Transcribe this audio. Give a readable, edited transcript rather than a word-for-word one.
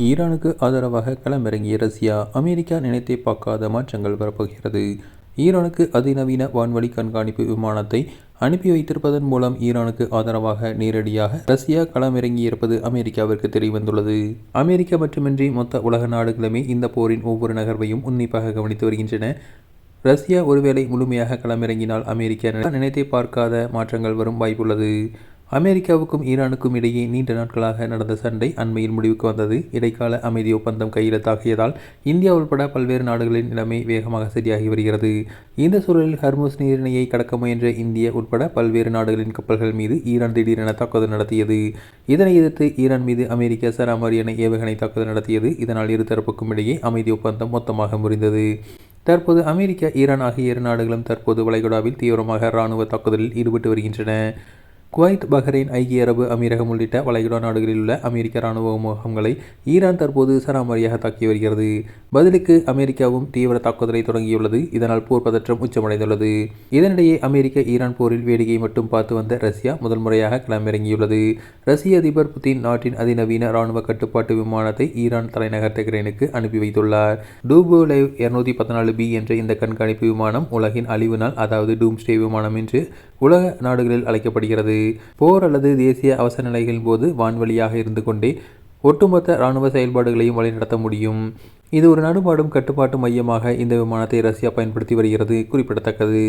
ஈரானுக்கு ஆதரவாக களமிறங்கிய ரஷ்யா, அமெரிக்கா நினைத்தே பார்க்காத மாற்றங்கள் வரப்போகிறது. ஈரானுக்கு அதிநவீன வான்வழி கண்காணிப்பு விமானத்தை அனுப்பி வைத்திருப்பதன் மூலம் ஈரானுக்கு ஆதரவாக நேரடியாக ரஷ்யா களமிறங்கியிருப்பது அமெரிக்காவிற்கு தெரியவந்துள்ளது. அமெரிக்கா மட்டுமின்றி மொத்த உலக நாடுகளுமே இந்த போரின் ஒவ்வொரு நகர்வையும் உன்னிப்பாக கவனித்து வருகின்றன. ரஷ்யா ஒருவேளை முழுமையாக களமிறங்கினால் அமெரிக்கா நினைத்தே பார்க்காத மாற்றங்கள் வரும் வாய்ப்புள்ளது. அமெரிக்காவுக்கும் ஈரானுக்கும் இடையே நீண்ட நாட்களாக நடந்த சண்டை அண்மையில் முடிவுக்கு வந்தது. இடைக்கால அமைதி ஒப்பந்தம் கையெழுத்தாகியதால் இந்தியா உள்பட பல்வேறு நாடுகளின் நிலைமை வேகமாக சரியாகி வருகிறது. இந்த சூழலில் ஹர்முஸ் நீரிணையை கடக்க முயன்ற இந்திய உட்பட பல்வேறு நாடுகளின் கப்பல்கள் மீது ஈரான் திடீரென தாக்குதல் நடத்தியது. இதனை எதிர்த்து ஈரான் மீது அமெரிக்கா சராமாரியான ஏவுகணை தாக்குதல் நடத்தியது. இதனால் இருதரப்புக்கும் இடையே அமைதி ஒப்பந்தம் மொத்தமாக முறிந்தது. தற்போது அமெரிக்கா, ஈரான் ஆகிய இரு நாடுகளும் தற்போது வளைகுடாவில் தீவிரமாக இராணுவ தாக்குதலில் ஈடுபட்டு வருகின்றன. குவைத், பஹ்ரைன், ஐக்கிய அரபு அமீரகம் உள்ளிட்ட வளைகுடா நாடுகளில் உள்ள அமெரிக்க இராணுவ முகாம்களை ஈரான் தற்போது சராமாரியாக தாக்கி வருகிறது. பதிலுக்கு அமெரிக்காவும் தீவிர தாக்குதலை தொடங்கியுள்ளது. இதனால் போர் பதற்றம் உச்சமடைந்துள்ளது. இதனிடையே அமெரிக்க ஈரான் போரில் வேடிக்கை மட்டும் பார்த்து வந்த ரஷ்யா முதல் முறையாக களமிறங்கியுள்ளது. ரஷ்ய அதிபர் புதின் நாட்டின் அதிநவீன இராணுவ கட்டுப்பாட்டு விமானத்தை ஈரான் தலைநகர் தெஹ்ரானுக்கு அனுப்பி வைத்துள்ளார். டூபோலைவ் 214B என்ற இந்த கண்காணிப்பு விமானம் உலகின் அழிவு நாள், அதாவது டூம்ஸ்டே விமானம் என்று உலக நாடுகளில் அழைக்கப்படுகிறது. போர் அல்லது தேசிய அவசர நிலைகளின் போது வான்வழியாக இருந்து கொண்டே ஒட்டுமொத்த இராணுவ செயல்பாடுகளையும் வழிநடத்த முடியும். இது ஒரு நடுபாடும் கட்டுப்பாட்டு மையமாக இந்த விமானத்தை ரஷ்யா பயன்படுத்தி வருகிறது குறிப்பிடத்தக்கது.